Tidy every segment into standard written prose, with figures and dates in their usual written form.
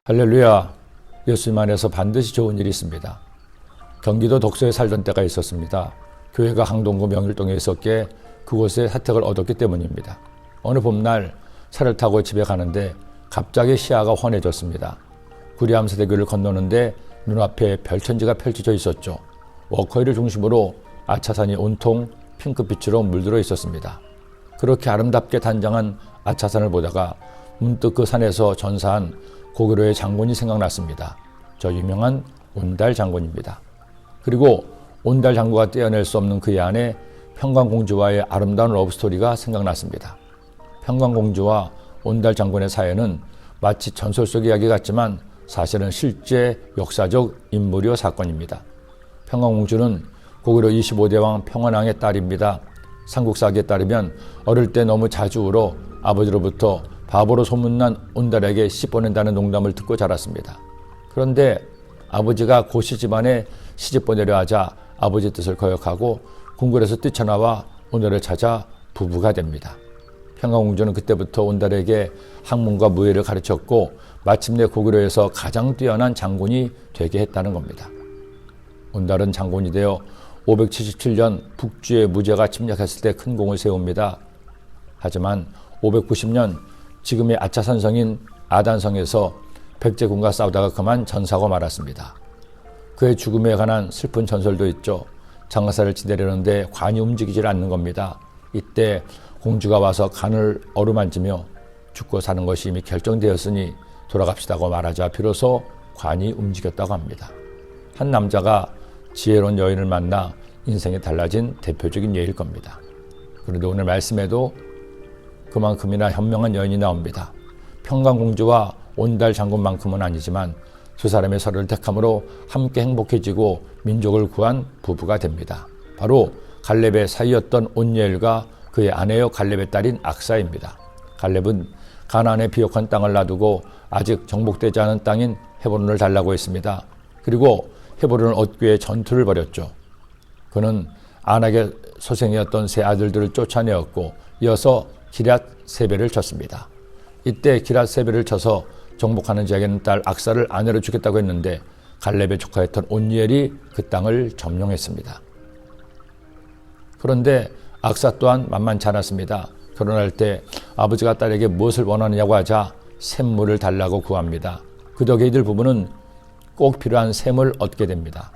할렐루야, 예수님 안에서 반드시 좋은 일이 있습니다. 경기도 독서에 살던 때가 있었습니다. 교회가 항동구 명일동에 있었기에 그곳에 혜택을 얻었기 때문입니다. 어느 봄날 차를 타고 집에 가는데 갑자기 시야가 환해졌습니다. 구리암사대교를 건너는데 눈앞에 별천지가 펼쳐져 있었죠. 워커힐을 중심으로 아차산이 온통 핑크빛으로 물들어 있었습니다. 그렇게 아름답게 단장한 아차산을 보다가 문득 그 산에서 전사한 고구려의 장군이 생각났습니다. 저 유명한 온달 장군입니다. 그리고 온달 장군가 떼어낼 수 없는 그의 아내 평강공주와의 아름다운 러브스토리가 생각났습니다. 평강공주와 온달 장군의 사연은 마치 전설 속 이야기 같지만 사실은 실제 역사적 인물이요 사건입니다. 평강공주는 고구려 25대 왕 평원왕의 딸입니다. 삼국사기에 따르면 어릴 때 너무 자주 울어 아버지로부터 바보로 소문난 온달에게 씹어낸다는 농담을 듣고 자랐습니다. 그런데 아버지가 고씨 집안에 시집 보내려 하자 아버지 뜻을 거역하고 궁궐에서 뛰쳐나와 온달을 찾아 부부가 됩니다. 평강공주는 그때부터 온달에게 학문과 무예를 가르쳤고 마침내 고구려에서 가장 뛰어난 장군이 되게 했다는 겁니다. 온달은 장군이 되어 577년 북주의 무제가 침략했을 때 큰 공을 세웁니다. 하지만 590년 지금의 아차산성인 아단성에서 백제군과 싸우다가 그만 전사하고 말았습니다. 그의 죽음에 관한 슬픈 전설도 있죠. 장사를 지내려는데 관이 움직이질 않는 겁니다. 이때 공주가 와서 간을 어루만지며 죽고 사는 것이 이미 결정되었으니 돌아갑시다고 말하자 비로소 관이 움직였다고 합니다. 한 남자가 지혜로운 여인을 만나 인생이 달라진 대표적인 예일 겁니다. 그런데 오늘 말씀에도 그만큼이나 현명한 여인이 나옵니다. 평강공주와 온달 장군만큼은 아니지만 두 사람의 서로를 택함으로 함께 행복해지고 민족을 구한 부부가 됩니다. 바로 갈렙의 사이였던 온예엘과 그의 아내여 갈렙의 딸인 악사입니다. 갈렙은 가나안의 비옥한 땅을 놔두고 아직 정복되지 않은 땅인 헤브론을 달라고 했습니다. 그리고 헤브론을 얻기 위해 전투를 벌였죠. 그는 안악의 소생이었던 세 아들들을 쫓아내었고 이어서 기럇 세벨을 쳤습니다. 이때 기럇 세벨을 쳐서 정복하는 자에게는 딸 악사를 아내로 주겠다고 했는데 갈렙의 조카였던 온니엘이 그 땅을 점령했습니다. 그런데 악사 또한 만만치 않았습니다. 결혼할 때 아버지가 딸에게 무엇을 원하느냐고 하자 샘물을 달라고 구합니다. 그 덕에 이들 부부는 꼭 필요한 샘을 얻게 됩니다.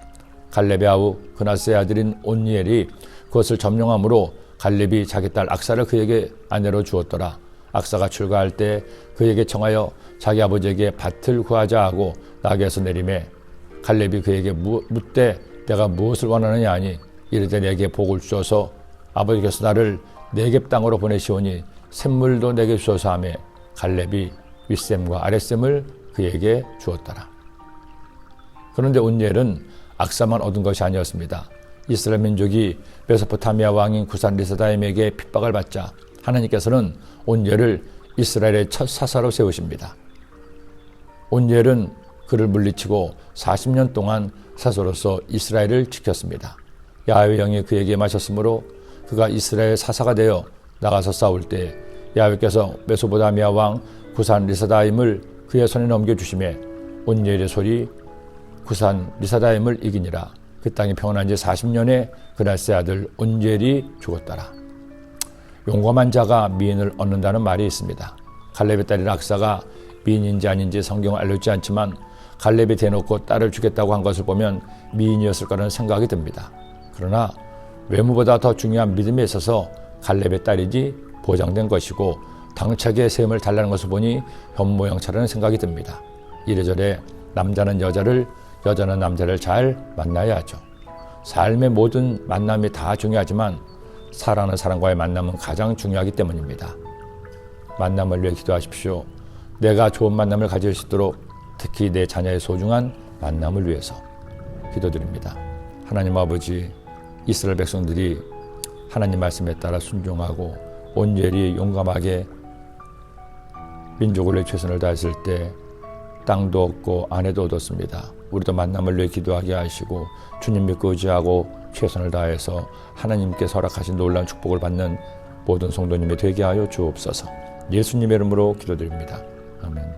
갈렙의 아우 그나스의 아들인 온니엘이 그것을 점령함으로 갈렙이 자기 딸 악사를 그에게 아내로 주었더라. 악사가 출가할 때 그에게 청하여 자기 아버지에게 밭을 구하자 하고 나귀에서 내리매 갈렙이 그에게 묻되 내가 무엇을 원하느냐 하니 이르되 내게 복을 주셔서 아버지께서 나를 네겝 땅으로 보내시오니 샘물도 내게 주셔서 하매 갈렙이 윗샘과 아랫샘을 그에게 주었더라. 그런데 온니엘은 악사만 얻은 것이 아니었습니다. 이스라엘 민족이 메소포타미아 왕인 구산 리사다임에게 핍박을 받자 하나님께서는 온니엘을 이스라엘의 첫 사사로 세우십니다. 온니엘은 그를 물리치고 40년 동안 사서로서 이스라엘을 지켰습니다. 야훼의 영이 그에게 마셨으므로 그가 이스라엘 사사가 되어 나가서 싸울 때 야훼께서 메소포타미아 왕 구산 리사다임을 그의 손에 넘겨주시매 온니엘의 손이 구산 리사다임을 이기니라. 그 땅이 평온한 지 40년에 그나스의 아들 온니엘이 죽었더라. 용감한 자가 미인을 얻는다는 말이 있습니다. 갈렙의 딸인 악사가 미인인지 아닌지 성경은 알려주지 않지만 갈렙이 대놓고 딸을 주겠다고 한 것을 보면 미인이었을 거라는 생각이 듭니다. 그러나 외모보다 더 중요한 믿음에 있어서 갈렙의 딸이지 보장된 것이고 당차게 셈을 달라는 것을 보니 현모양처라는 생각이 듭니다. 이래저래 남자는 여자를 여자는 남자를 잘 만나야 하죠. 삶의 모든 만남이 다 중요하지만 사랑하는 사람과의 만남은 가장 중요하기 때문입니다. 만남을 위해 기도하십시오. 내가 좋은 만남을 가질 수 있도록 특히 내 자녀의 소중한 만남을 위해서 기도드립니다. 하나님 아버지, 이스라엘 백성들이 하나님 말씀에 따라 순종하고 온전히 용감하게 민족을 위해 최선을 다했을 때 땅도 얻고 아내도 얻었습니다. 우리도 만남을 위해 기도하게 하시고 주님 믿고 의지하고 최선을 다해서 하나님께 허락하신 놀라운 축복을 받는 모든 성도님이 되게 하여 주옵소서. 예수님의 이름으로 기도드립니다. 아멘.